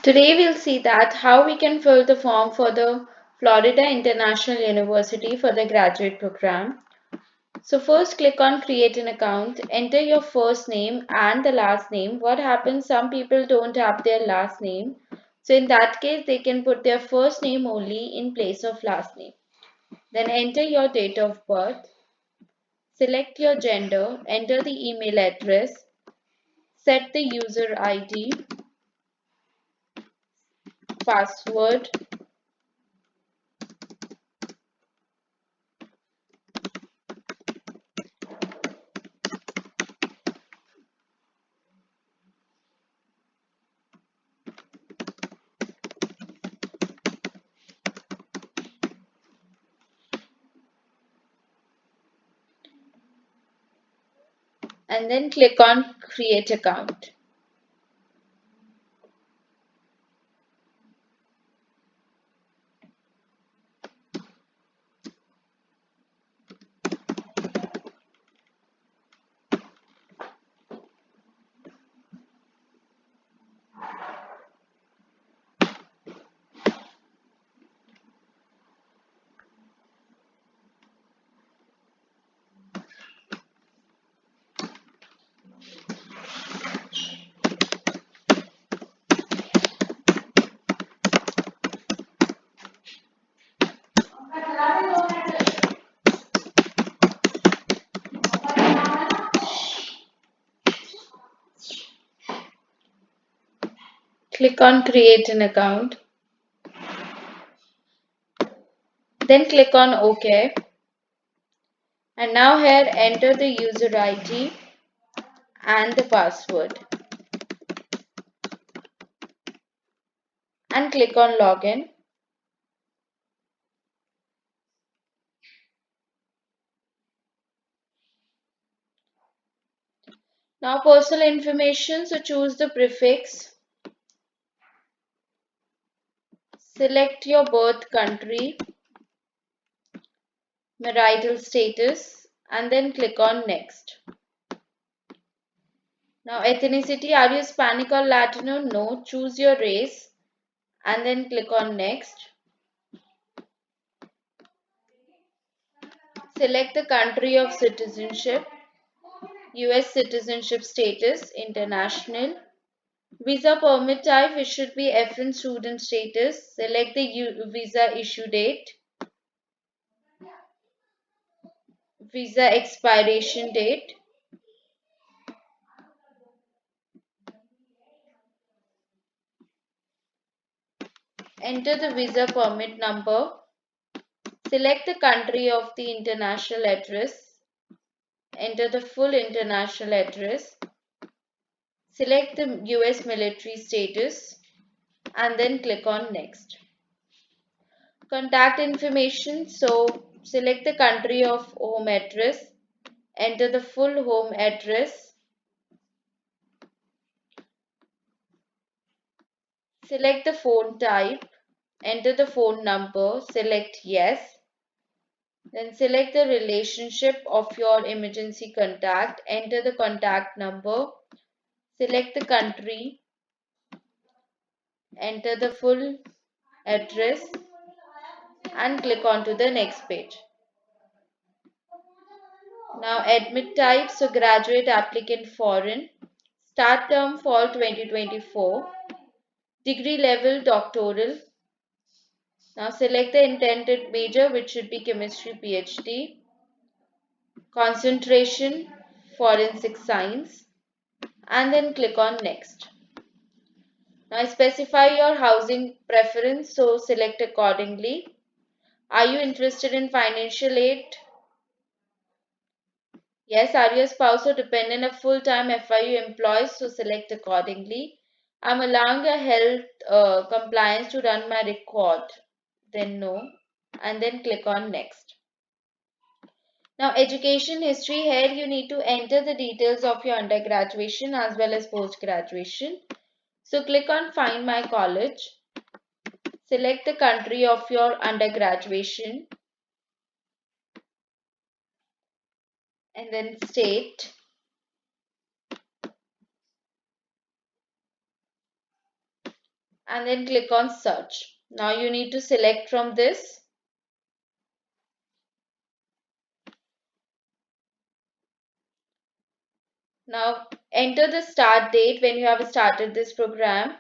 Today we'll see that how we can fill the form for the Florida International University for the graduate program. So first click on create an account, enter your first name and the last name. What happens, some people don't have their last name. So in that case they can put their first name only in place of last name. Then enter your date of birth, select your gender, enter the email address, set the user ID, password, and then click on create account. Click on create an account. Then click on OK. And now here enter the user ID and the password. And click on login. Now personal information, so choose the prefix. Select your birth country, marital status, and then click on next. Now ethnicity, are you Hispanic or Latino? No, choose your race and then click on next. Select the country of citizenship, US citizenship status, international. Visa permit type, it should be F1 student status. Select the visa issue date, visa expiration date. Enter the visa permit number. Select the country of the international address. Enter the full international address. Select the US military status and then click on next. Contact information, so select the country of home address. Enter the full home address. Select the phone type. Enter the phone number. Select yes. Then select the relationship of your emergency contact. Enter the contact number. Select the country. Enter the full address and click on to the next page. Now admit type, so graduate applicant foreign. Start term fall 2024. Degree level doctoral. Now select the intended major, which should be chemistry PhD. Concentration forensic science and then click on next. Now specify your housing preference, so select accordingly. Are you interested in financial aid? Yes. Are you a spouse or dependent of full-time FIU employee? So select accordingly. I'm allowing a health compliance to run my record. Then no. And then click on next. Now education history, here you need to enter the details of your undergraduation as well as post-graduation. So click on find my college. Select the country of your undergraduation and then state. and then click on search. Now you need to select from this. Now enter the start date when you have started this program.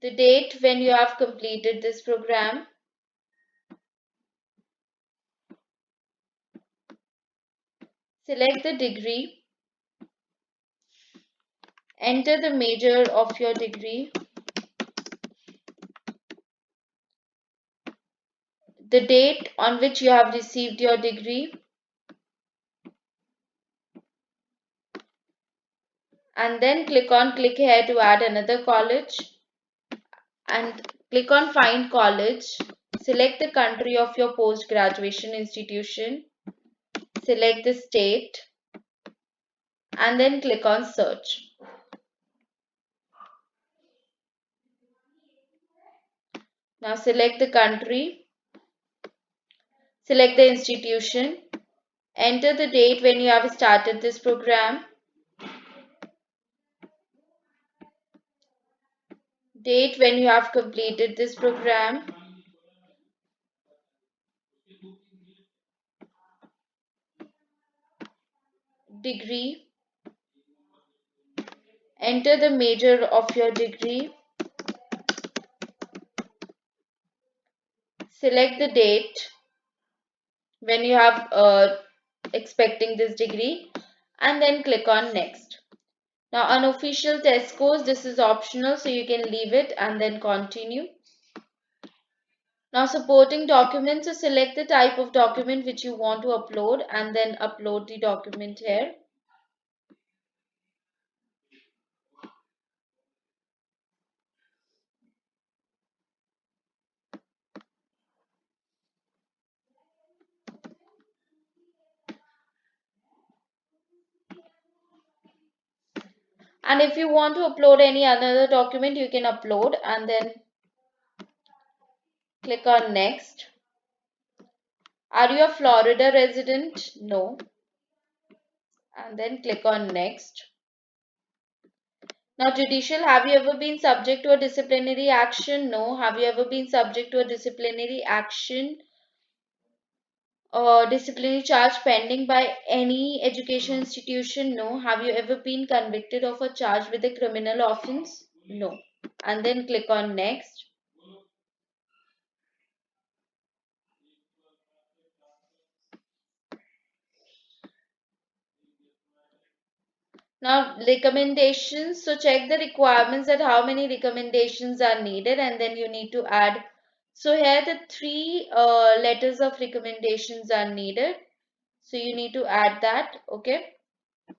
The date when you have completed this program. Select the degree. Enter the major of your degree. The date on which you have received your degree. And then click here to add another college. And click on find college. Select the country of your post-graduation institution. Select the state. And then click on search. Now select the country. Select the institution. Enter the date when you have started this program. Date when you have completed this program. Degree. Enter the major of your degree. Select the date when you have expecting this degree and then click on next. Now unofficial test scores, this is optional, so you can leave it and then continue. Now supporting documents, so select the type of document which you want to upload and then upload the document here. And if you want to upload any other document, you can upload and then click on next. Are you a Florida resident? No. And then click on next. Now judicial, have you ever been subject to a disciplinary action? No. Have you ever been subject to a disciplinary action or disciplinary charge pending by any education institution? No. Have you ever been convicted of a charge with a criminal offense? No. And then click on next. Now recommendations, so check the requirements that how many recommendations are needed and then you need to add. So here the three letters of recommendations are needed. So you need to add that. Okay.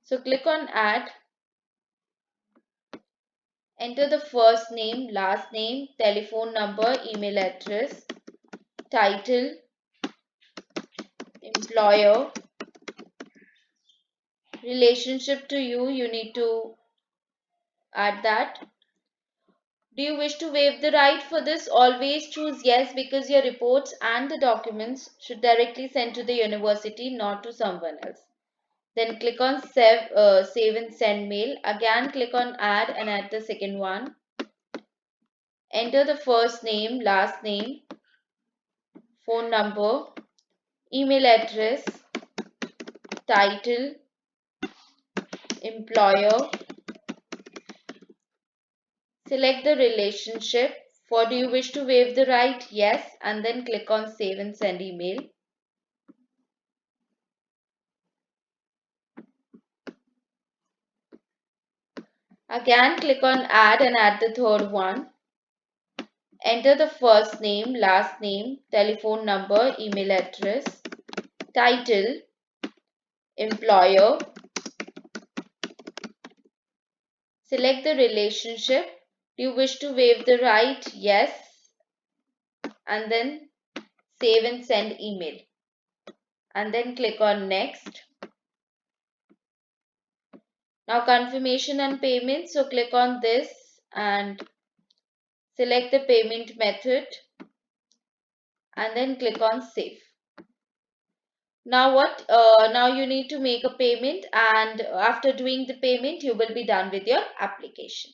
So click on add. Enter the first name, last name, telephone number, email address, title, employer, relationship to you, you need to add that. Do you wish to waive the right for this? Always choose yes because your reports and the documents should directly send to the university, not to someone else. Then click on save and send mail. Again click on add and add the second one. Enter the first name, last name, phone number, email address, title, employer. Select the relationship. For do you wish to waive the right? Yes. And then click on save and send email. Again click on add and add the third one. Enter the first name, last name, telephone number, email address, title, employer. Select the relationship. Do you wish to waive the right? Yes. And then save and send email. And then click on next. Now confirmation and payment. So click on this and select the payment method and then click on save. now you need to make a payment, and after doing the payment you will be done with your application.